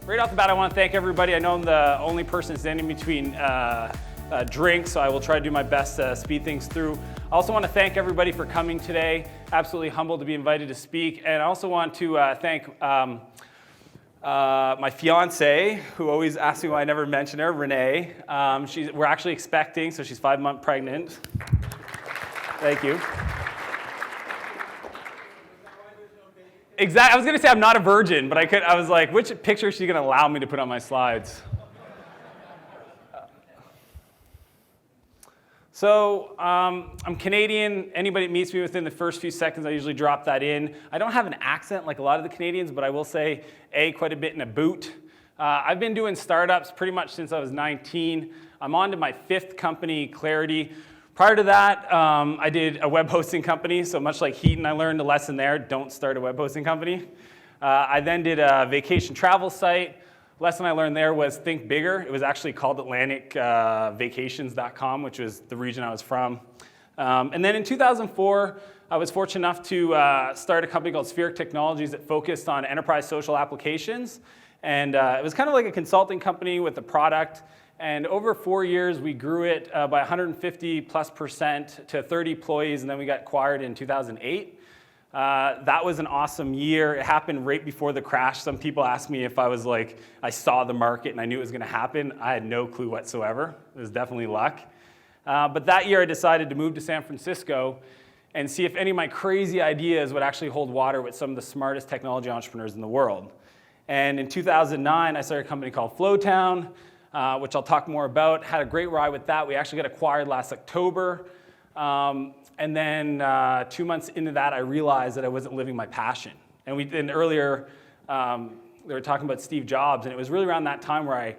Right off the bat, I want to thank everybody. I know I'm the only person standing between drinks, so I will try to do my best to speed things through. I also want to thank everybody for coming today. Absolutely humbled to be invited to speak. And I also want to thank my fiance, who always asks me why I never mention her, Renee. We're actually expecting, so she's 5 months pregnant. Thank you. Exactly. I was going to say I'm not a virgin, but I was like, which picture is she going to allow me to put on my slides? So I'm Canadian. Anybody that meets me within the first few seconds, I usually drop that in. I don't have an accent like a lot of the Canadians, but I will say quite a bit in a boot. I've been doing startups pretty much since I was 19. I'm on to my 5th company, Clarity. Prior to that, I did a web hosting company, so much like Heaton, I learned a lesson there, don't start a web hosting company. I then did a vacation travel site. Lesson I learned there was think bigger. It was actually called AtlanticVacations.com, which was the region I was from. And then in 2004, I was fortunate enough to start a company called Spheric Technologies that focused on enterprise social applications. And it was kind of like a consulting company with a product. And over 4 years, we grew it by 150+% to 30 employees, and then we got acquired in 2008. That was an awesome year. It happened right before the crash. Some people asked me if I was like, I saw the market and I knew it was going to happen. I had no clue whatsoever. It was definitely luck. But that year, I decided to move to San Francisco and see if any of my crazy ideas would actually hold water with some of the smartest technology entrepreneurs in the world. And in 2009, I started a company called Flowtown, which I'll talk more about. Had a great ride with that. We actually got acquired last October. And then 2 months into that, I realized that I wasn't living my passion. And earlier, they were talking about Steve Jobs, and it was really around that time where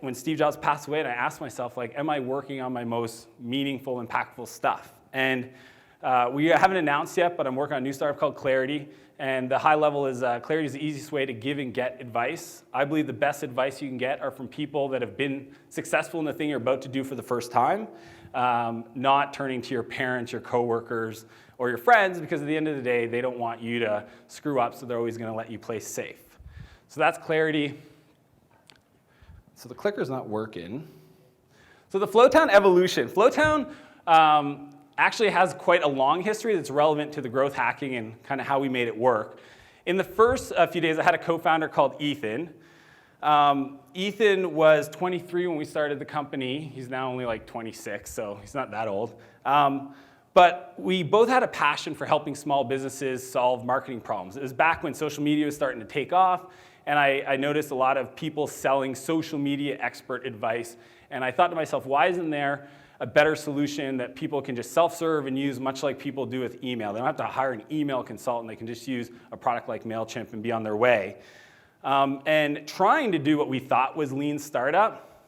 when Steve Jobs passed away, and I asked myself, like, am I working on my most meaningful, impactful stuff? And we haven't announced yet, but I'm working on a new startup called Clarity. And the high level is Clarity is the easiest way to give and get advice. I believe the best advice you can get are from people that have been successful in the thing you're about to do for the first time, not turning to your parents, your coworkers, or your friends, because at the end of the day, they don't want you to screw up, so they're always going to let you play safe. So that's Clarity. So the clicker's not working. So the Flowtown evolution. Flowtown actually has quite a long history that's relevant to the growth hacking and kind of how we made it work. In the first few days, I had a co-founder called Ethan. Ethan was 23 when we started the company. He's now only like 26, so he's not that old. But we both had a passion for helping small businesses solve marketing problems. It was back when social media was starting to take off, and I noticed a lot of people selling social media expert advice. And I thought to myself, why isn't there a better solution that people can just self-serve and use, much like people do with email? They don't have to hire an email consultant. They can just use a product like MailChimp and be on their way. And trying to do what we thought was lean startup,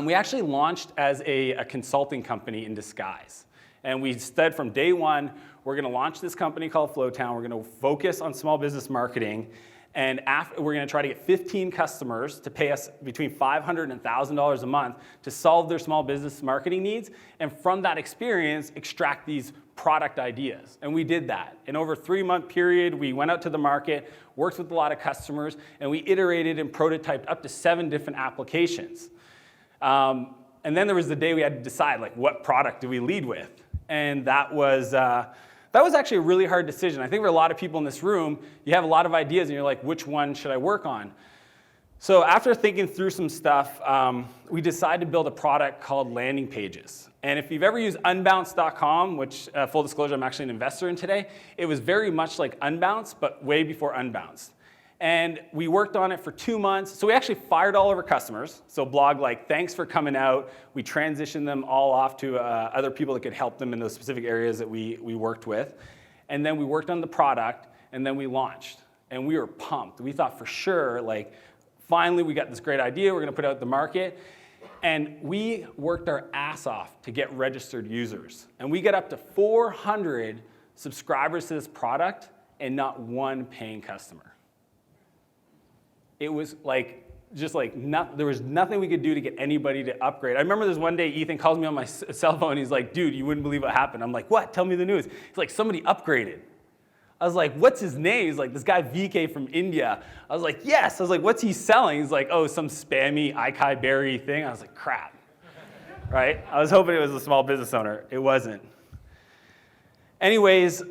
we actually launched as a consulting company in disguise. And we said from day one, we're going to launch this company called Flowtown. We're going to focus on small business marketing. And we're going to try to get 15 customers to pay us between $500 and $1,000 a month to solve their small business marketing needs. And from that experience, extract these product ideas. And we did that. And over a 3-month period, we went out to the market, worked with a lot of customers, and we iterated and prototyped up to 7 different applications. And then there was the day we had to decide, like, what product do we lead with? And that was actually a really hard decision. I think for a lot of people in this room, you have a lot of ideas and you're like, which one should I work on? So after thinking through some stuff, we decided to build a product called landing pages. And if you've ever used Unbounce.com, which full disclosure, I'm actually an investor in today, it was very much like Unbounce, but way before Unbounce. And we worked on it for 2 months. So we actually fired all of our customers. So blog like, thanks for coming out. We transitioned them all off to other people that could help them in those specific areas that we worked with. And then we worked on the product, and then we launched. And we were pumped. We thought for sure, like, finally we got this great idea. We're going to put it out in the market. And we worked our ass off to get registered users. And we got up to 400 subscribers to this product and not one paying customer. It was like, there was nothing we could do to get anybody to upgrade. I remember this one day, Ethan calls me on my cell phone. He's like, dude, you wouldn't believe what happened. I'm like, what? Tell me the news. He's like, somebody upgraded. I was like, what's his name? He's like, this guy VK from India. I was like, yes. I was like, what's he selling? He's like, oh, some spammy acai berry thing. I was like, crap, right? I was hoping it was a small business owner. It wasn't. Anyways,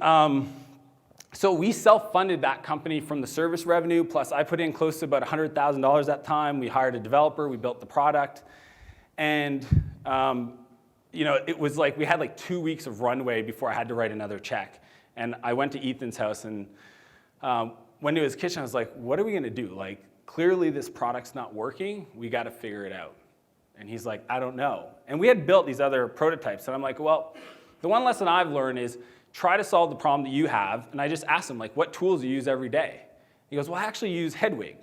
so we self-funded that company from the service revenue, plus I put in close to about $100,000 that time. We hired a developer, we built the product, and it was like we had like 2 weeks of runway before I had to write another check. And I went to Ethan's house and went to his kitchen. I was like, what are we gonna do? Like, clearly this product's not working. We gotta figure it out. And he's like, I don't know. And we had built these other prototypes. And I'm like, well, the one lesson I've learned is try to solve the problem that you have. And I just asked him, like, what tools do you use every day? He goes, well, I actually use Hedwig.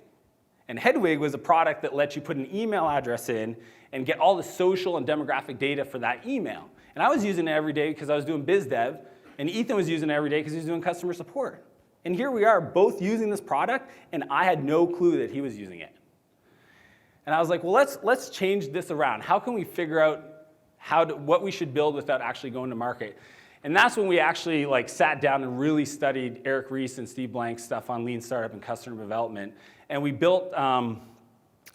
And Hedwig was a product that lets you put an email address in and get all the social and demographic data for that email. And I was using it every day because I was doing biz dev. And Ethan was using it every day because he was doing customer support. And here we are both using this product, and I had no clue that he was using it. And I was like, well, let's change this around. How can we figure out what we should build without actually going to market? And that's when we actually sat down and really studied Eric Ries and Steve Blank's stuff on lean startup and customer development. And we built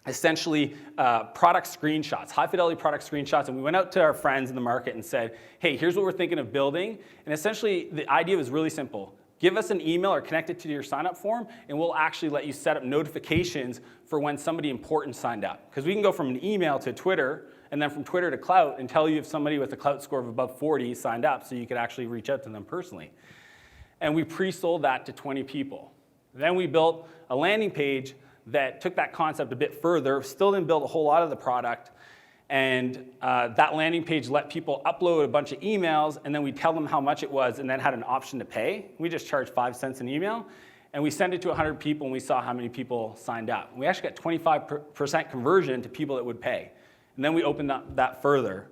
essentially product screenshots, high fidelity product screenshots, and we went out to our friends in the market and said, hey, here's what we're thinking of building. And essentially the idea was really simple. Give us an email or connect it to your sign up form, and we'll actually let you set up notifications for when somebody important signed up. Because we can go from an email to Twitter, and then from Twitter to Clout, and tell you if somebody with a Clout score of above 40 signed up, so you could actually reach out to them personally. And we pre-sold that to 20 people. Then we built a landing page that took that concept a bit further, still didn't build a whole lot of the product, and that landing page let people upload a bunch of emails, and then we tell them how much it was, and then had an option to pay. We just charged 5 cents an email, and we sent it to 100 people, and we saw how many people signed up. We actually got 25% conversion to people that would pay. And then we opened up that further.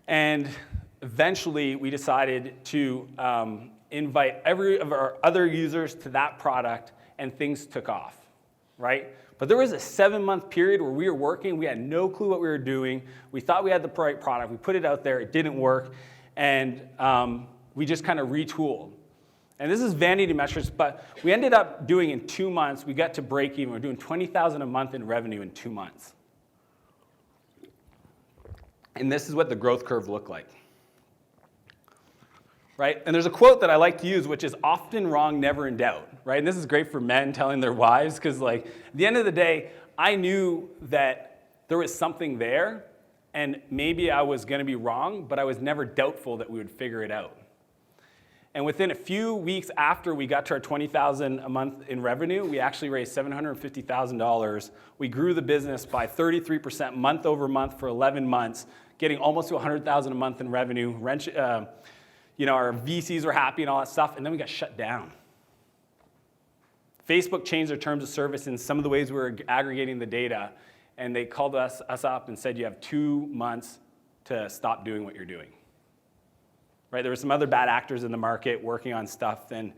And eventually, we decided to invite every of our other users to that product, and things took off, right? But there was a 7-month period where we were working. We had no clue what we were doing. We thought we had the right product. We put it out there. It didn't work. And we just kind of retooled. And this is vanity metrics, but we ended up doing in 2 months, we got to break even. We're doing $20,000 a month in revenue in 2 months. And this is what the growth curve looked like. Right? And there's a quote that I like to use, which is often wrong, never in doubt. Right? And this is great for men telling their wives, because at the end of the day, I knew that there was something there, and maybe I was going to be wrong, but I was never doubtful that we would figure it out. And within a few weeks after we got to our $20,000 a month in revenue, we actually raised $750,000. We grew the business by 33% month over month for 11 months, getting almost to $100,000 a month in revenue. Our VCs were happy and all that stuff, and then we got shut down. Facebook changed their terms of service in some of the ways we were aggregating the data, and they called us up and said, you have 2 months to stop doing what you're doing. Right? There were some other bad actors in the market working on stuff, and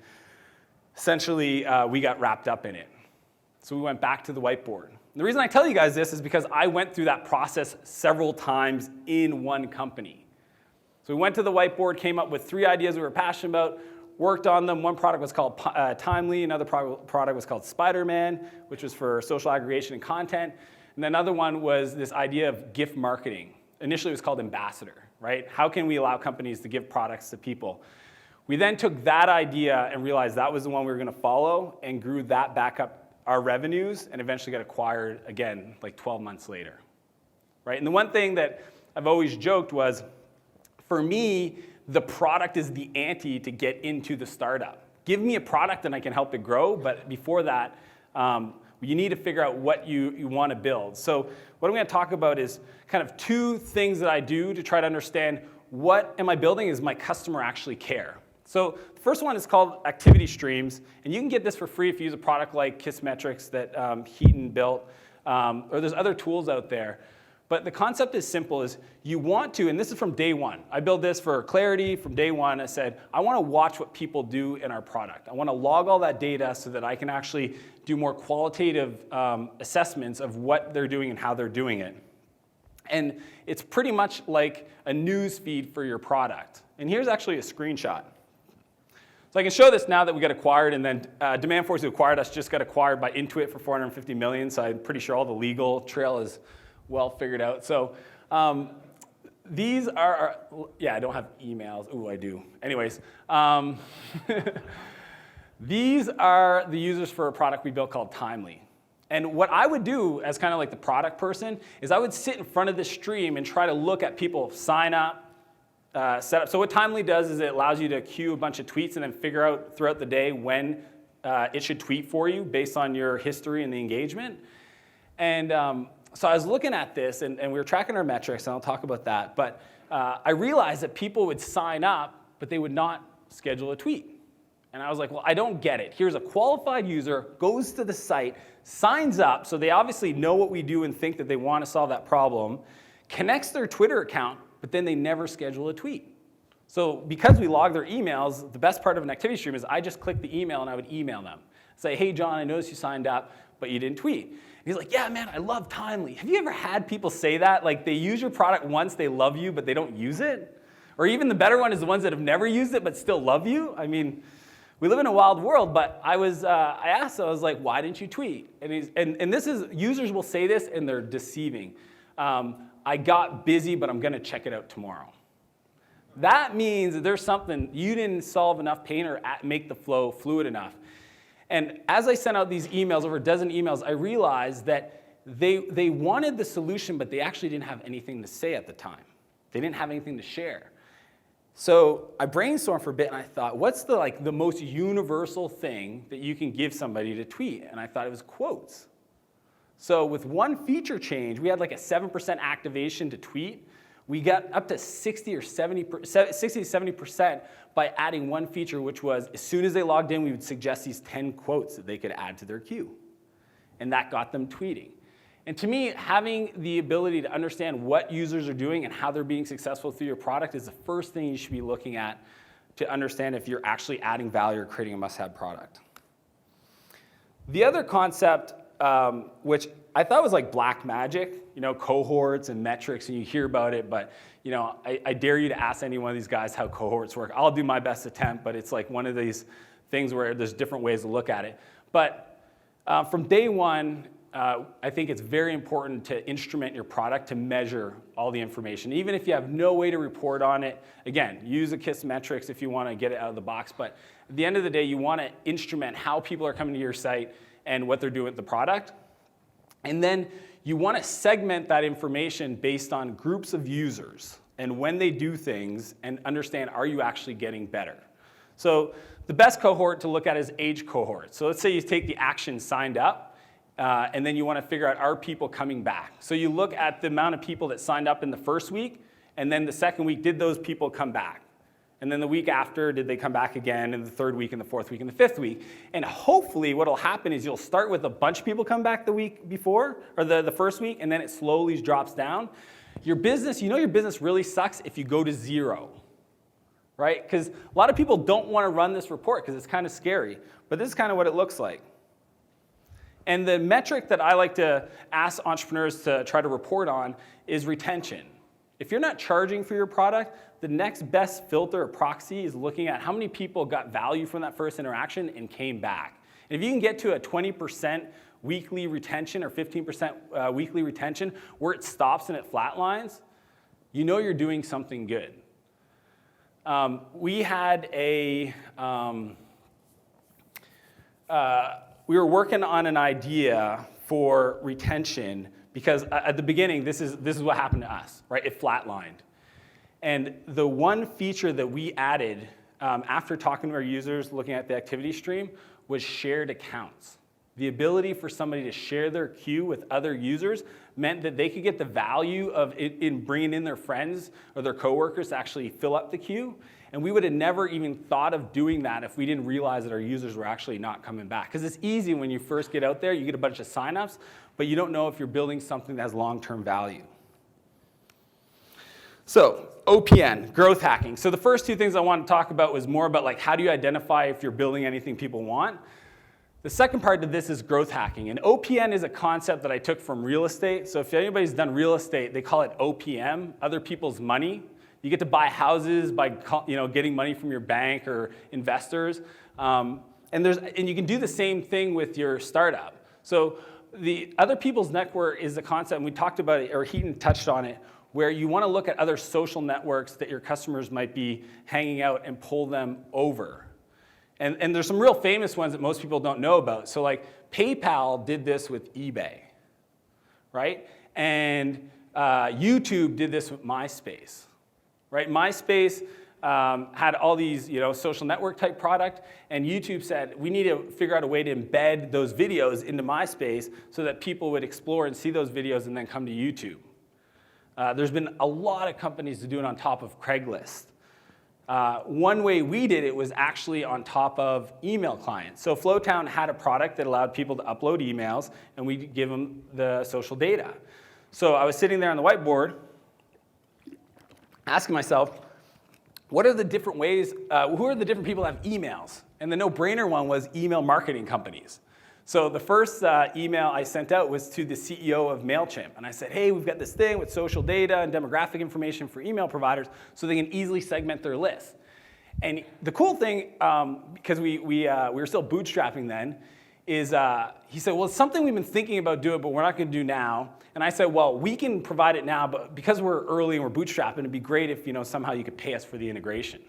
essentially we got wrapped up in it. So we went back to the whiteboard. And the reason I tell you guys this is because I went through that process several times in one company. So we went to the whiteboard, came up with 3 ideas we were passionate about, worked on them. One product was called Timely. Another product was called Spider-Man, which was for social aggregation and content. And another one was this idea of gift marketing. Initially, it was called Ambassador, right? How can we allow companies to give products to people? We then took that idea and realized that was the one we were going to follow, and grew that back up our revenues, and eventually got acquired again 12 months later, right? And the one thing that I've always joked was, for me, the product is the ante to get into the startup. Give me a product and I can help it grow, but before that, you need to figure out what you want to build. So what I'm going to talk about is kind of 2 things that I do to try to understand what am I building, is my customer actually care. So the first one is called Activitystreams, and you can get this for free if you use a product like Kissmetrics that Heaton built, or there's other tools out there. But the concept is simple, is you want to, and this is from day one. I built this for clarity from day one. I said, I want to watch what people do in our product. I want to log all that data so that I can actually do more qualitative assessments of what they're doing and how they're doing it. And it's pretty much like a news feed for your product. And here's actually a screenshot. So I can show this now that we got acquired, and then Demandforce, who acquired us, just got acquired by Intuit for $450 million, so I'm pretty sure all the legal trail is well figured out. So these are, yeah, I don't have emails. Ooh, I do. Anyways, these are the users for a product we built called Timely. And what I would do as kind of like the product person is I would sit in front of the stream and try to look at people sign up, set up. So what Timely does is it allows you to queue a bunch of tweets and then figure out throughout the day when it should tweet for you based on your history and the engagement. And so I was looking at this, and we were tracking our metrics, and I'll talk about that. But I realized that people would sign up, but they would not schedule a tweet. And I was like, well, I don't get it. Here's a qualified user, goes to the site, signs up, so they obviously know what we do and think that they want to solve that problem, connects their Twitter account, but then they never schedule a tweet. So because we log their emails, the best part of an activity stream is I just click the email and I would email them. Say, hey, John, I noticed you signed up, but you didn't tweet. And he's like, yeah, man, I love Timely. Have you ever had people say that? Like they use your product once, they love you, but they don't use it? Or even the better one is the ones that have never used it but still love you? I mean, we live in a wild world, but I asked, I was like, why didn't you tweet? And this is, users will say this and they're deceiving. I got busy, but I'm gonna check it out tomorrow. That means that there's something, you didn't solve enough pain or make the flow fluid enough. And as I sent out these emails, over a dozen emails, I realized that they wanted the solution, but they actually didn't have anything to say at the time. They didn't have anything to share. So I brainstormed for a bit, and I thought, what's the most universal thing that you can give somebody to tweet? And I thought it was quotes. So with one feature change, we had like a 7% activation to tweet. We got up to 60 to 70% by adding one feature, which was as soon as they logged in, we would suggest these 10 quotes that they could add to their queue. And that got them tweeting. And to me, having the ability to understand what users are doing and how they're being successful through your product is the first thing you should be looking at to understand if you're actually adding value or creating a must-have product. The other concept, which I thought was like black magic, cohorts and metrics, and you hear about it, but I dare you to ask any one of these guys how cohorts work. I'll do my best attempt, but it's like one of these things where there's different ways to look at it. But from day one, I think it's very important to instrument your product to measure all the information. Even if you have no way to report on it, again, use a KISS metrics if you want to get it out of the box. But at the end of the day, you want to instrument how people are coming to your site and what they're doing with the product. And then you want to segment that information based on groups of users and when they do things and understand, are you actually getting better? So the best cohort to look at is age cohort. So let's say you take the action signed up, and then you want to figure out, are people coming back? So you look at the amount of people that signed up in the first week, and then the second week, did those people come back? And then the week after, did they come back again, and the third week, and the fourth week, and the fifth week? And hopefully what will happen is you'll start with a bunch of people come back the week before, or the first week, and then it slowly drops down. Your business, your business really sucks if you go to 0, right? Because a lot of people don't want to run this report because it's kind of scary, but this is kind of what it looks like. And the metric that I like to ask entrepreneurs to try to report on is retention. If you're not charging for your product, the next best filter or proxy is looking at how many people got value from that first interaction and came back. And if you can get to a 20% weekly retention or 15% weekly retention where it stops and it flatlines, you know you're doing something good. We had we were working on an idea for retention because at the beginning, this is what happened to us, right? It flatlined. And the one feature that we added after talking to our users, looking at the activity stream, was shared accounts. The ability for somebody to share their queue with other users meant that they could get the value of it in bringing in their friends or their coworkers to actually fill up the queue. And we would have never even thought of doing that if we didn't realize that our users were actually not coming back. Because it's easy when you first get out there, you get a bunch of signups, but you don't know if you're building something that has long-term value. So OPN, growth hacking. So the first two things I wanted to talk about was more about like how do you identify if you're building anything people want. The second part of this is growth hacking. And OPN is a concept that I took from real estate. So if anybody's done real estate, they call it OPM, other people's money. You get to buy houses by getting money from your bank or investors. And you can do the same thing with your startup. So the other people's network is a concept, and we talked about it, or Heaton touched on it, where you want to look at other social networks that your customers might be hanging out and pull them over. And there's some real famous ones that most people don't know about. So like PayPal did this with eBay, right? And YouTube did this with MySpace, right? MySpace had all these social network type product, and YouTube said, we need to figure out a way to embed those videos into MySpace so that people would explore and see those videos and then come to YouTube. There's been a lot of companies to do it on top of Craigslist. One way we did it was actually on top of email clients. So Flowtown had a product that allowed people to upload emails, and we'd give them the social data. So I was sitting there on the whiteboard asking myself, what are the different ways, who are the different people that have emails? And the no-brainer one was email marketing companies. So the first email I sent out was to the CEO of MailChimp. And I said, hey, we've got this thing with social data and demographic information for email providers so they can easily segment their list. And the cool thing, because we were still bootstrapping then, is he said, well, it's something we've been thinking about doing, but we're not going to do now. And I said, well, we can provide it now, but because we're early and we're bootstrapping, it'd be great if somehow you could pay us for the integration.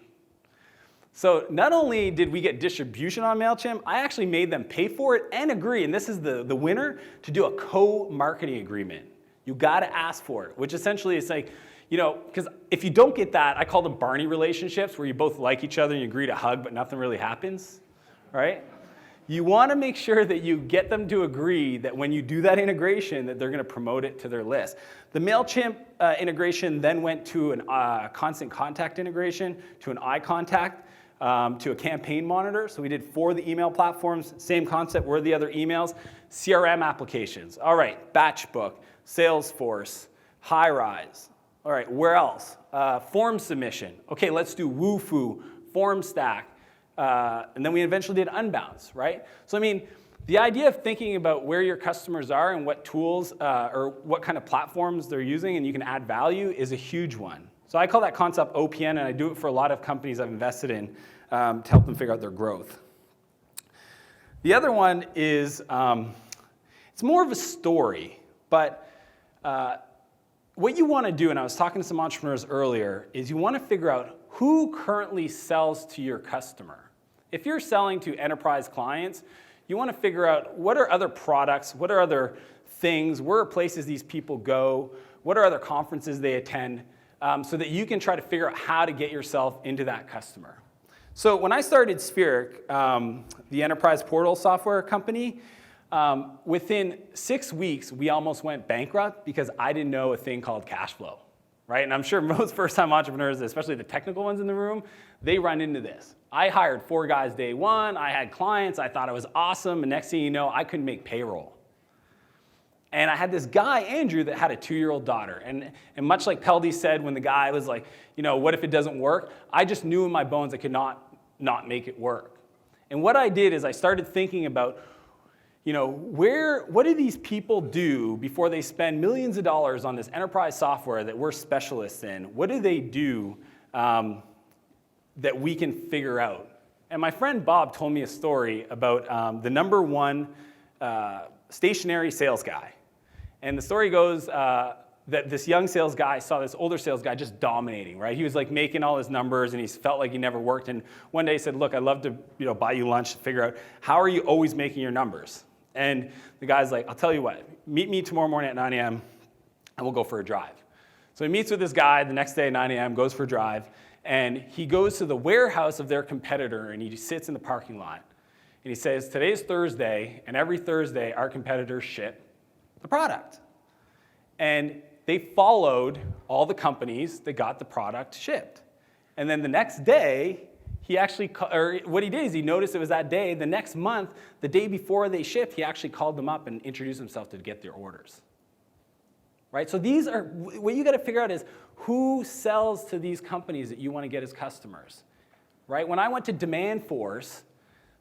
So not only did we get distribution on MailChimp, I actually made them pay for it and agree, and this is the winner, to do a co-marketing agreement. You got to ask for it, which essentially is like, because if you don't get that, I call them Barney relationships, where you both like each other and you agree to hug, but nothing really happens, right? You want to make sure that you get them to agree that when you do that integration, that they're going to promote it to their list. The MailChimp integration then went to a constant contact integration, to an iContact, to a campaign monitor. So we did 4 of the email platforms, same concept, were the other emails. CRM applications, all right, Batchbook, Salesforce, HighRise. All right, where else? Form submission. Okay, let's do Wufoo, FormStack. And then we eventually did Unbounce, right? So I mean, the idea of thinking about where your customers are and what tools or what kind of platforms they're using and you can add value is a huge one. So I call that concept OPN, and I do it for a lot of companies I've invested in to help them figure out their growth. The other one is, it's more of a story, but what you want to do, and I was talking to some entrepreneurs earlier, is you want to figure out who currently sells to your customer. If you're selling to enterprise clients, you want to figure out what are other products, what are other things, where are places these people go, what are other conferences they attend, so that you can try to figure out how to get yourself into that customer. So when I started Spheric, the enterprise portal software company, within 6 weeks, we almost went bankrupt because I didn't know a thing called cash flow, right? And I'm sure most first-time entrepreneurs, especially the technical ones in the room, they run into this. I hired 4 guys day one, I had clients, I thought it was awesome, and next thing you know, I couldn't make payroll. And I had this guy, Andrew, that had a 2-year-old daughter. And much like Peldy said when the guy was like, what if it doesn't work? I just knew in my bones I could not make it work. And what I did is I started thinking about, what do these people do before they spend millions of dollars on this enterprise software that we're specialists in? What do they do that we can figure out? And my friend Bob told me a story about the #1 stationary sales guy. And the story goes that this young sales guy saw this older sales guy just dominating, right? He was like making all his numbers and he felt like he never worked. And one day he said, look, I'd love to buy you lunch to figure out how are you always making your numbers? And the guy's like, I'll tell you what, meet me tomorrow morning at 9 a.m. and we'll go for a drive. So he meets with this guy the next day at 9 a.m., goes for a drive, and he goes to the warehouse of their competitor and he sits in the parking lot. And he says, today's Thursday, and every Thursday our competitors ship the product. And they followed all the companies that got the product shipped. And then the next day, what he did is he noticed it was that day. The next month, the day before they shipped, he actually called them up and introduced himself to get their orders. Right? So these are, what you got to figure out is who sells to these companies that you want to get as customers. Right? When I went to Demandforce,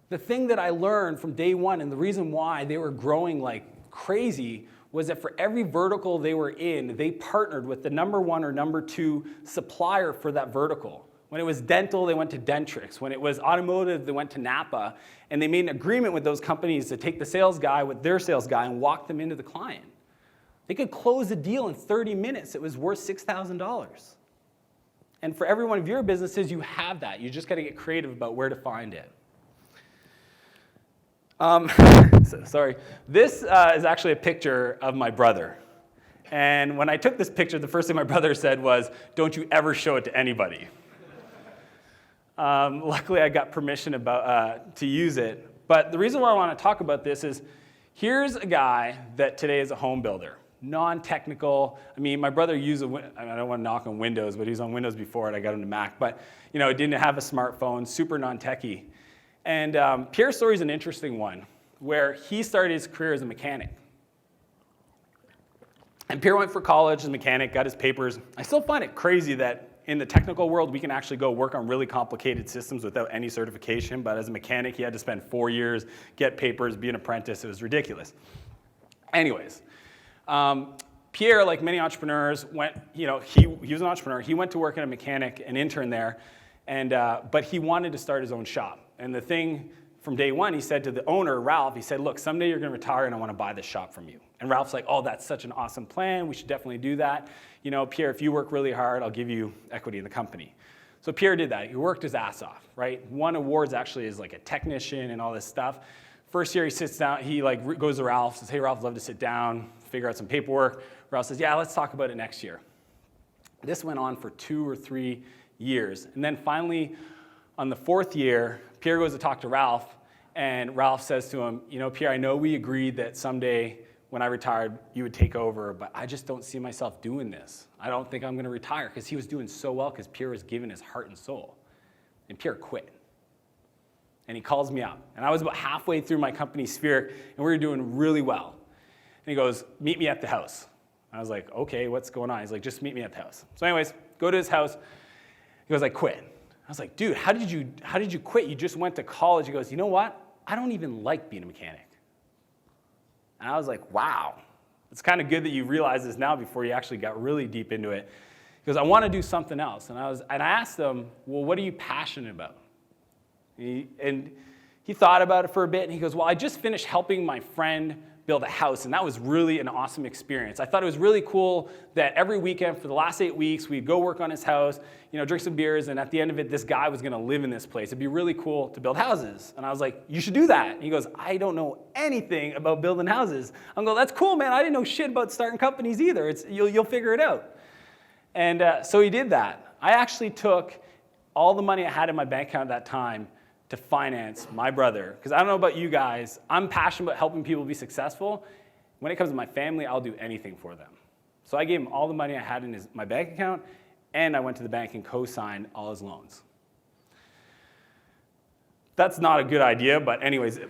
the thing that I learned from day one and the reason why they were growing like crazy was that for every vertical they were in, they partnered with the number 1 or number 2 supplier for that vertical. When it was dental, they went to Dentrix. When it was automotive, they went to Napa. And they made an agreement with those companies to take the sales guy with their sales guy and walk them into the client. They could close a deal in 30 minutes. It was worth $6,000. And for every one of your businesses, you have that. You just got to get creative about where to find it. Sorry. This is actually a picture of my brother. And when I took this picture, the first thing my brother said was, "Don't you ever show it to anybody." Luckily, I got permission to use it. But the reason why I want to talk about this is, here's a guy that today is a home builder, non-technical. I mean, my brother used I don't want to knock on Windows, but he was on Windows before and I got him to Mac. But didn't have a smartphone, super non-techie. And Pierres Story is an interesting one, where he started his career as a mechanic. And Pierre went for college as a mechanic, got his papers. I still find it crazy that in the technical world, we can actually go work on really complicated systems without any certification. But as a mechanic, he had to spend 4 years, get papers, be an apprentice. It was ridiculous. Anyways, Pierre, like many entrepreneurs, he was an entrepreneur. He went to work as a mechanic, an intern there, but he wanted to start his own shop. And the thing from day one, he said to the owner, Ralph, he said, "Look, someday you're going to retire and I want to buy this shop from you." And Ralph's like, "Oh, that's such an awesome plan. We should definitely do that. Pierre, if you work really hard, I'll give you equity in the company." So Pierre did that. He worked his ass off, right? Won awards actually as like a technician and all this stuff. First year he sits down, he goes to Ralph, says, "Hey, Ralph, I'd love to sit down, figure out some paperwork." Ralph says, "Yeah, let's talk about it next year." This went on for 2 or 3 years. And then finally, on the 4th year, Pierre goes to talk to Ralph, and Ralph says to him, "Pierre, I know we agreed that someday when I retired, you would take over, but I just don't see myself doing this. I don't think I'm going to retire," because he was doing so well because Pierre was giving his heart and soul. And Pierre quit. And he calls me up. And I was about halfway through my company, Spheric, and we were doing really well. And he goes, "Meet me at the house." I was like, "Okay, what's going on?" He's like, "Just meet me at the house." So anyways, go to his house. He goes, "I quit." I was like, "Dude, how did you quit? You just went to college." He goes, "You know what? I don't even like being a mechanic." And I was like, wow. It's kind of good that you realize this now before you actually got really deep into it. He goes, "I want to do something else." And I asked him, "Well, what are you passionate about?" And he thought about it for a bit, and he goes, "Well, I just finished helping my friend build a house, and that was really an awesome experience. I thought it was really cool that every weekend for the last 8 weeks, we'd go work on his house, drink some beers, and at the end of it, this guy was going to live in this place. It'd be really cool to build houses." And I was like, "You should do that." And he goes, "I don't know anything about building houses." I'm going, "That's cool, man. I didn't know shit about starting companies either. You'll figure it out." And so he did that. I actually took all the money I had in my bank account at that time to finance my brother. Because I don't know about you guys, I'm passionate about helping people be successful. When it comes to my family, I'll do anything for them. So I gave him all the money I had in my bank account, and I went to the bank and co-signed all his loans. That's not a good idea, but anyways. In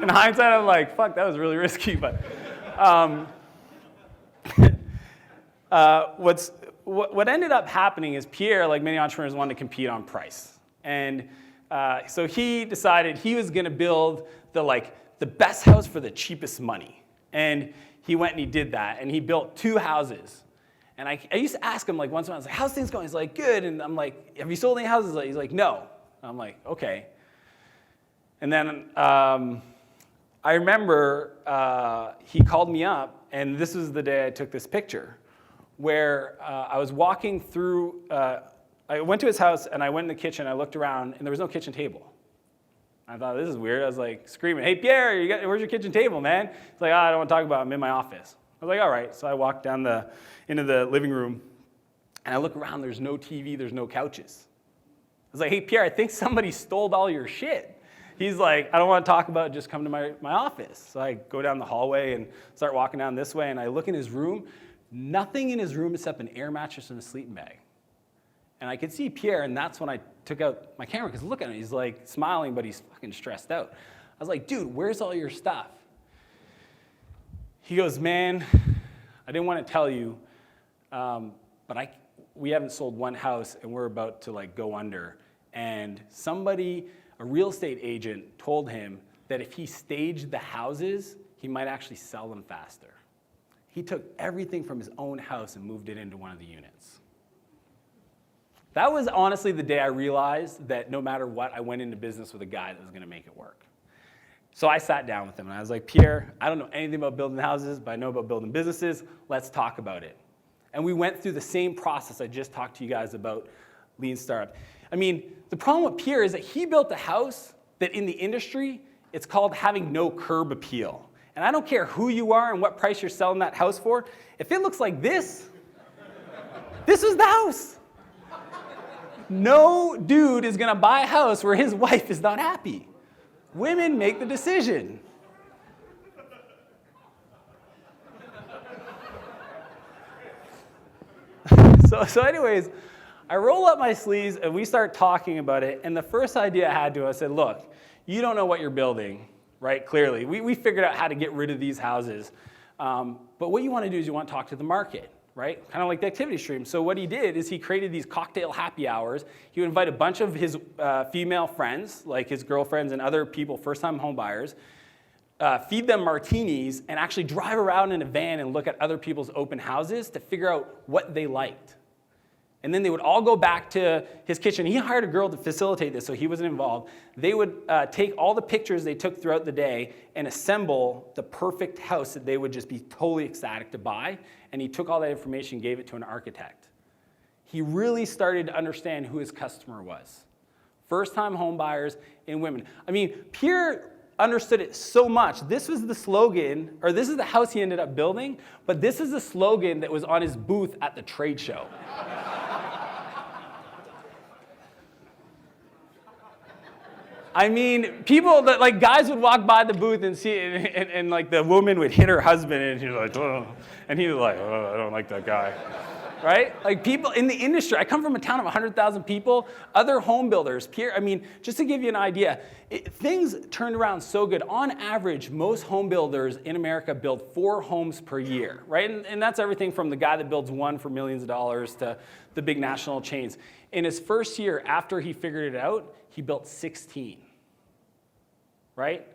hindsight, I'm like, fuck, that was really risky. But what ended up happening is Pierre, like many entrepreneurs, wanted to compete on price. And so he decided he was going to build the best house for the cheapest money. And he went and he did that. And he built 2 houses. And I used to ask him once in a while, I was like, "How's things going?" He's like, "Good." And I'm like, "Have you sold any houses?" He's like, "No." I'm like, "Okay." And then I remember he called me up, and this was the day I took this picture, where I was walking through. I went to his house, and I went in the kitchen. I looked around, and there was no kitchen table. I thought, this is weird. I was like screaming, "Hey, Pierre, where's your kitchen table, man?" He's like, "I don't want to talk about it. I'm in my office." I was like, "All right." So I walked down into the living room, and I look around. There's no TV. There's no couches. I was like, "Hey, Pierre, I think somebody stole all your shit." He's like, "I don't want to talk about it. Just come to my office." So I go down the hallway and start walking down this way, and I look in his room. Nothing in his room except an air mattress and a sleeping bag. And I could see Pierre, and that's when I took out my camera, because look at him. He's like smiling, but he's fucking stressed out. I was like, "Dude, where's all your stuff?" He goes, "Man, I didn't want to tell you, but we haven't sold one house, and we're about to go under. And somebody, a real estate agent, told him that if he staged the houses, he might actually sell them faster. He took everything from his own house and moved it into one of the units. That was honestly the day I realized that no matter what, I went into business with a guy that was going to make it work. So I sat down with him and I was like, Pierre, I don't know anything about building houses, but I know about building businesses. Let's talk about it. And we went through the same process I just talked to you guys about lean startup. I mean, the problem with Pierre is that he built a house that in the industry, it's called having no curb appeal. And I don't care who you are and what price you're selling that house for. If it looks like this, this is the house. No dude is gonna buy a house where his wife is not happy. Women make the decision. So anyways, I roll up my sleeves and we start talking about it. And the first idea I had to him, I said, look, you don't know what you're building, right? Clearly, we figured out how to get rid of these houses. But what you want to do is you want to talk to the market, right? Kind of like the Activitystreams. So what he did is he created these cocktail happy hours. He would invite a bunch of his female friends, like his girlfriends and other people, first-time home buyers, feed them martinis, and actually drive around in a van and look at other people's open houses to figure out what they liked. And then they would all go back to his kitchen. He hired a girl to facilitate this, so he wasn't involved. They would take all the pictures they took throughout the day and assemble the perfect house that they would just be totally ecstatic to buy. And he took all that information and gave it to an architect. He really started to understand who his customer was. First-time home buyers and women. I mean, Pierre understood it so much. This was the slogan, or this is the house he ended up building, but this is the slogan that was on his booth at the trade show. I mean, people that, like, guys would walk by the booth and see it, and like the woman would hit her husband, and she's like, oh, and he was like, oh, I don't like that guy, right? Like, people in the industry. I come from a town of 100,000 people. Other home builders, Pierre. I mean, just to give you an idea, things turned around so good. On average, most home builders in America build 4 homes per year, right? And that's everything from the guy that builds one for millions of dollars to the big national chains. In his first year, after he figured it out, he built 16. Right?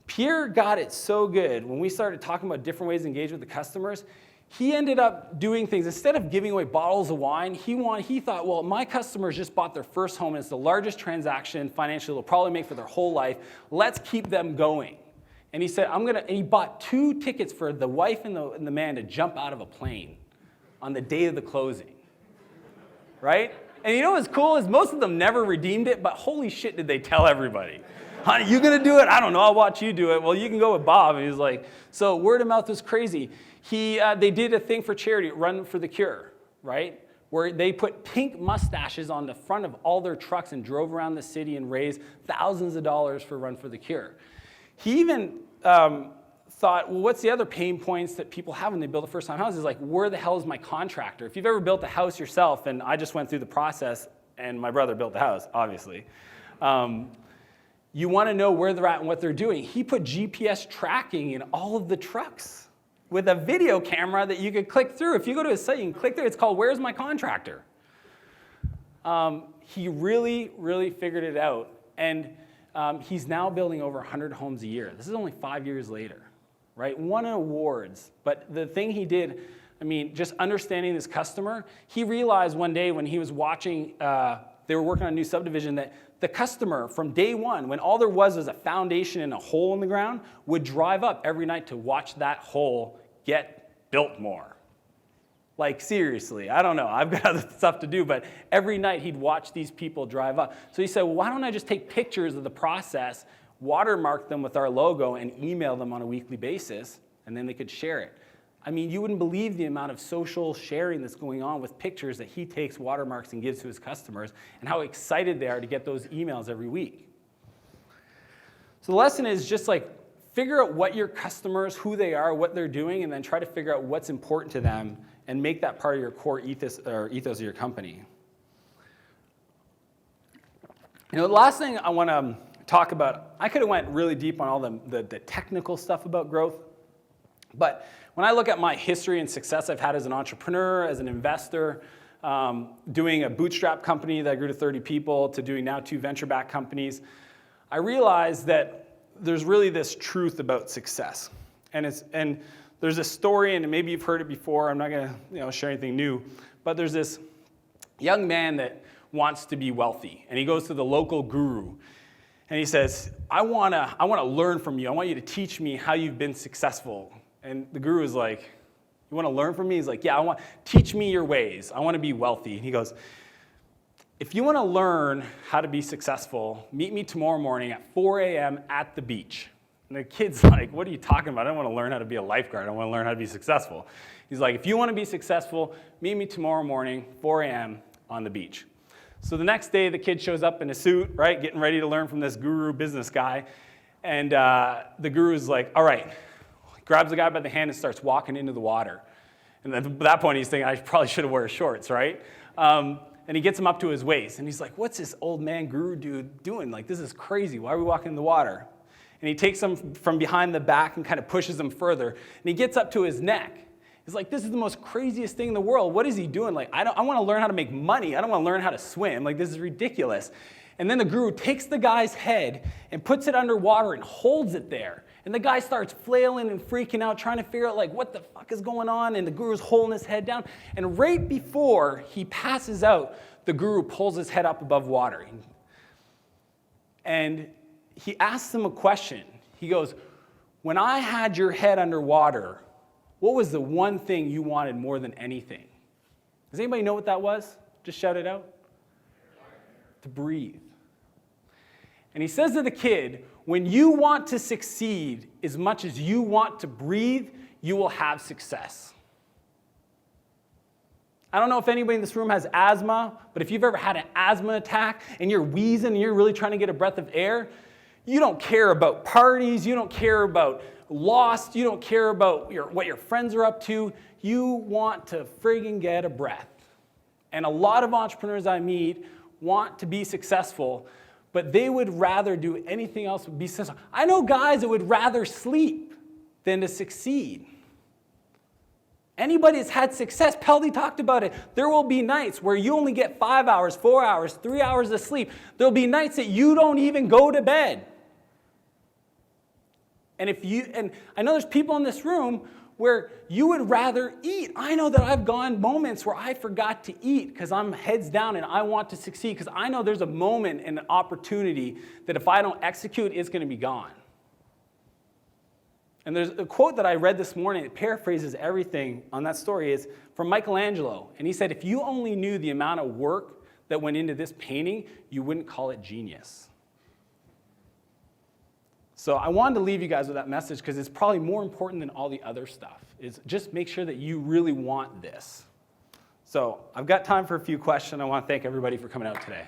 Pierre got it so good when we started talking about different ways to engage with the customers. He ended up doing things. Instead of giving away bottles of wine, he thought, well, my customers just bought their first home, and it's the largest transaction financially they'll probably make for their whole life. Let's keep them going. And he said, and he bought 2 tickets for the wife and the man to jump out of a plane on the day of the closing. Right? And you know what's cool is most of them never redeemed it, but holy shit did they tell everybody. Honey, you gonna do it? I don't know, I'll watch you do it. Well, you can go with Bob. And he's like, so word of mouth was crazy. They did a thing for charity, Run for the Cure, right? Where they put pink mustaches on the front of all their trucks and drove around the city and raised thousands of dollars for Run for the Cure. He even thought, well, what's the other pain points that people have when they build a first-time house? Is like, where the hell is my contractor? If you've ever built a house yourself, and I just went through the process, and my brother built the house, obviously. You want to know where they're at and what they're doing. He put GPS tracking in all of the trucks with a video camera that you could click through. If you go to his site, you can click through. It's called Where's My Contractor? He really, really figured it out. And he's now building over 100 homes a year. This is only 5 years later, right? Won awards. But the thing he did, I mean, just understanding this customer, he realized one day when he was watching, they were working on a new subdivision, that the customer from day one, when all there was a foundation and a hole in the ground, would drive up every night to watch that hole get built more. Like, seriously, I don't know. I've got other stuff to do, but every night he'd watch these people drive up. So he said, well, why don't I just take pictures of the process, watermark them with our logo, and email them on a weekly basis, and then they could share it. I mean, you wouldn't believe the amount of social sharing that's going on with pictures that he takes watermarks and gives to his customers, and how excited they are to get those emails every week. So the lesson is just like, figure out what your customers, who they are, what they're doing, and then try to figure out what's important to them and make that part of your core ethos of your company. You know, the last thing I want to talk about, I could have went really deep on all the technical stuff about growth, but when I look at my history and success I've had as an entrepreneur, as an investor, doing a bootstrap company that grew to 30 people, to doing now 2 venture-backed companies, I realized that there's really this truth about success. And there's a story, and maybe you've heard it before. I'm not going to share anything new, but there's this young man that wants to be wealthy, and he goes to the local guru, and he says, I want to learn from you. I want you to teach me how you've been successful. And the guru is like, you want to learn from me? He's like, yeah, teach me your ways. I want to be wealthy. And he goes, if you want to learn how to be successful, meet me tomorrow morning at 4 a.m. at the beach. And the kid's like, what are you talking about? I don't want to learn how to be a lifeguard. I want to learn how to be successful. He's like, if you want to be successful, meet me tomorrow morning, 4 a.m. on the beach. So the next day, the kid shows up in a suit, right, getting ready to learn from this guru business guy. And the guru's like, all right, grabs the guy by the hand and starts walking into the water. And at that point, he's thinking, I probably should have worn shorts, right? And he gets him up to his waist. And he's like, what's this old man guru dude doing? Like, this is crazy. Why are we walking in the water? And he takes him from behind the back and kind of pushes him further. And he gets up to his neck. He's like, this is the most craziest thing in the world. What is he doing? Like, I want to learn how to make money. I don't want to learn how to swim. Like, this is ridiculous. And then the guru takes the guy's head and puts it underwater and holds it there. And the guy starts flailing and freaking out, trying to figure out, like, what the fuck is going on? And the guru's holding his head down. And right before he passes out, the guru pulls his head up above water. And he asks him a question. He goes, when I had your head underwater, what was the one thing you wanted more than anything? Does anybody know what that was? Just shout it out. To breathe. And he says to the kid, when you want to succeed as much as you want to breathe, you will have success. I don't know if anybody in this room has asthma, but if you've ever had an asthma attack and you're wheezing and you're really trying to get a breath of air, you don't care about parties, you don't care about lost, you don't care about what your friends are up to. You want to friggin' get a breath. And a lot of entrepreneurs I meet want to be successful, but they would rather do anything else but be successful. I know guys that would rather sleep than to succeed. Anybody that's had success, Peldy talked about it. There will be nights where you only get 5 hours, 4 hours, 3 hours of sleep. There'll be nights that you don't even go to bed. And I know there's people in this room where you would rather eat. I know that I've gone moments where I forgot to eat because I'm heads down and I want to succeed because I know there's a moment and an opportunity that if I don't execute, it's going to be gone. And there's a quote that I read this morning that paraphrases everything on that story is from Michelangelo. And he said, if you only knew the amount of work that went into this painting, you wouldn't call it genius. So I wanted to leave you guys with that message because it's probably more important than all the other stuff, is just make sure that you really want this. So I've got time for a few questions. I want to thank everybody for coming out today.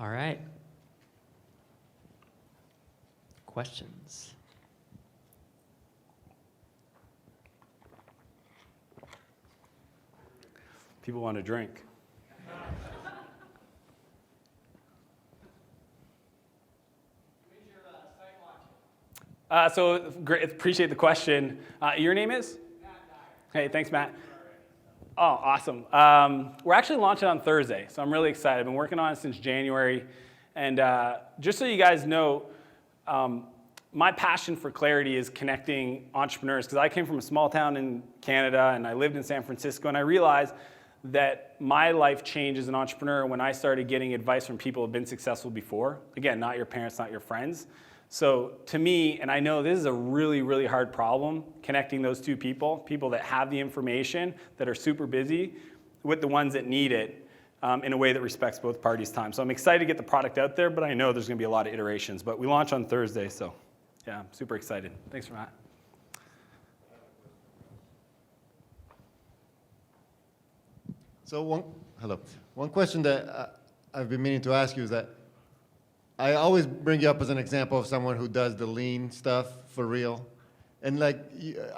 All right. Questions? People want to drink. So great, appreciate the question. Your name is? Matt. Hey, thanks, Matt. Oh, awesome. We're actually launching on Thursday, so I'm really excited. I've been working on it since January. And just so you guys know, my passion for clarity is connecting entrepreneurs, because I came from a small town in Canada, and I lived in San Francisco, and I realized that my life changed as an entrepreneur when I started getting advice from people who have been successful before. Again, not your parents, not your friends. So to me, and I know this is a really, really hard problem, connecting those two people that have the information, that are super busy, with the ones that need it in a way that respects both parties' time. So I'm excited to get the product out there, but I know there's going to be a lot of iterations. But we launch on Thursday, so yeah, I'm super excited. Thanks for that. So one question that I've been meaning to ask you is that I always bring you up as an example of someone who does the lean stuff for real. And like,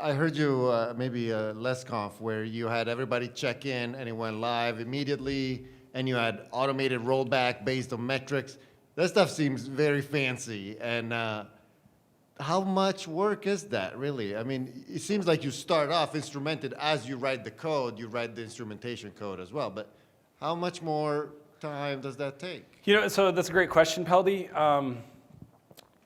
I heard you maybe LessConf where you had everybody check in and it went live immediately and you had automated rollback based on metrics. That stuff seems very fancy. And how much work is that really? I mean, it seems like you start off instrumented as you write the code, you write the instrumentation code as well. But how much more time does that take? So that's a great question, Peldy.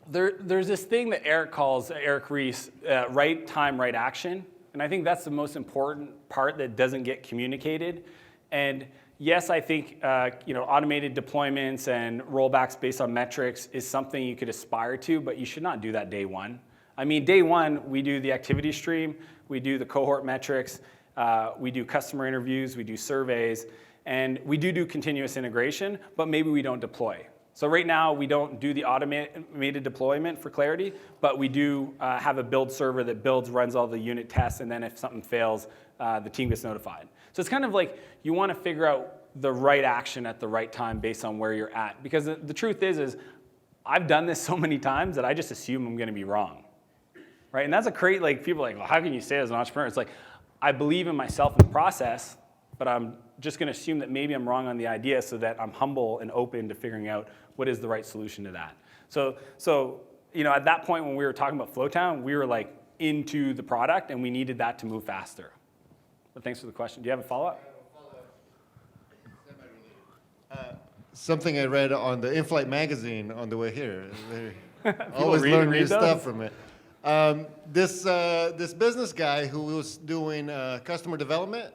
There's this thing that Eric Ries, right time, right action. And I think that's the most important part that doesn't get communicated. And yes, I think automated deployments and rollbacks based on metrics is something you could aspire to, but you should not do that day one. I mean, day one, we do the activity stream, we do the cohort metrics, we do customer interviews, we do surveys, and we do continuous integration, but maybe we don't deploy. So right now, we don't do the automated deployment for clarity, but we do have a build server that runs all the unit tests, and then if something fails, the team gets notified. So it's kind of like you want to figure out the right action at the right time based on where you're at. Because the truth is I've done this so many times that I just assume I'm going to be wrong, right? And that's people are like, well, how can you say as an entrepreneur? It's like, I believe in myself in the process, but I'm just going to assume that maybe I'm wrong on the idea so that I'm humble and open to figuring out what is the right solution to that. So at that point when we were talking about Flowtown, we were like into the product and we needed that to move faster. But thanks for the question. Do you have a follow-up? Something I read on the In-Flight magazine on the way here. Always learn new stuff from it. This business guy who was doing customer development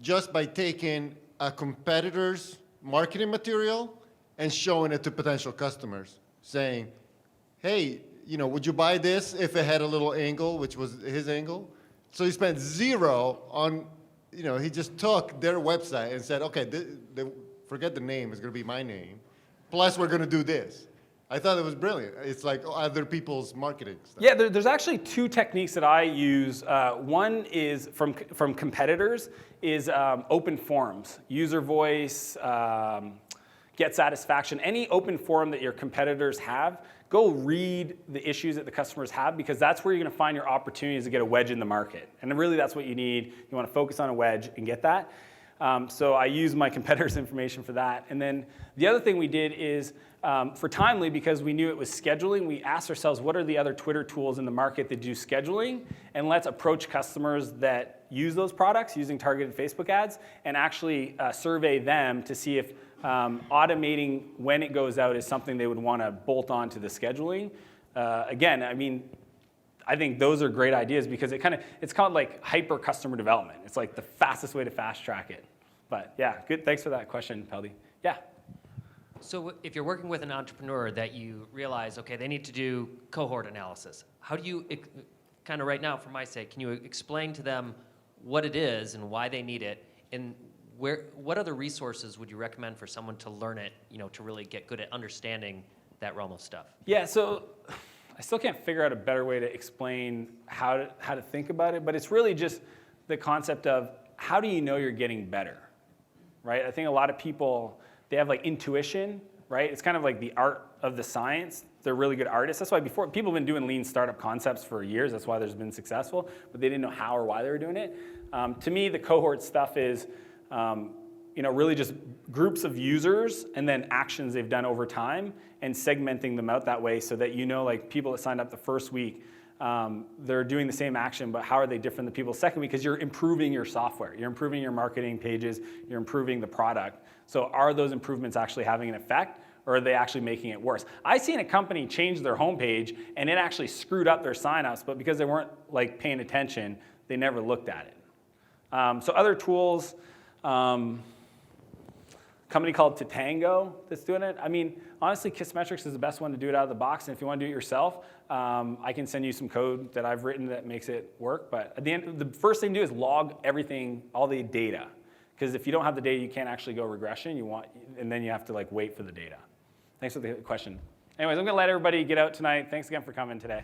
just by taking a competitor's marketing material and showing it to potential customers, saying, hey, would you buy this if it had a little angle, which was his angle? So he spent zero on, he just took their website and said, okay, forget the name, it's going to be my name. Plus, we're going to do this. I thought it was brilliant. It's like other people's marketing stuff. Yeah, there's actually two techniques that I use. One is from competitors is open forums, user voice, get satisfaction. Any open forum that your competitors have, go read the issues that the customers have because that's where you're going to find your opportunities to get a wedge in the market. And really that's what you need. You want to focus on a wedge and get that. So I use my competitors' information for that. And then the other thing we did is for Timely, because we knew it was scheduling, we asked ourselves, what are the other Twitter tools in the market that do scheduling? And let's approach customers that use those products using targeted Facebook ads and actually survey them to see if automating when it goes out is something they would want to bolt on to the scheduling. Again, I think those are great ideas because it's called like hyper customer development. It's like the fastest way to fast track it. But yeah, good. Thanks for that question, Peldy. Yeah. So if you're working with an entrepreneur that you realize, okay, they need to do cohort analysis, how do you, kind of right now for my sake, can you explain to them what it is and why they need it, and what other resources would you recommend for someone to learn it, to really get good at understanding that realm of stuff? Yeah, so I still can't figure out a better way to explain how to think about it, but it's really just the concept of how do you know you're getting better, right? I think a lot of people, they have like intuition, right? It's kind of like the art of the science. They're really good artists. That's why before, people have been doing lean startup concepts for years. That's why there's been successful, but they didn't know how or why they were doing it. To me, the cohort stuff is really just groups of users and then actions they've done over time and segmenting them out that way so that like people that signed up the first week, they're doing the same action, but how are they different than people the second week? Because you're improving your software, you're improving your marketing pages, you're improving the product. So are those improvements actually having an effect, or are they actually making it worse? I seen a company change their homepage and it actually screwed up their signups, but because they weren't like paying attention, they never looked at it. So other tools, company called Tatango that's doing it. Honestly, Kissmetrics is the best one to do it out of the box. And if you want to do it yourself, I can send you some code that I've written that makes it work. But at the end, the first thing to do is log everything, all the data. Because if you don't have the data, you can't actually go regression. And then you have to like wait for the data. Thanks for the question. Anyways, I'm going to let everybody get out tonight. Thanks again for coming today.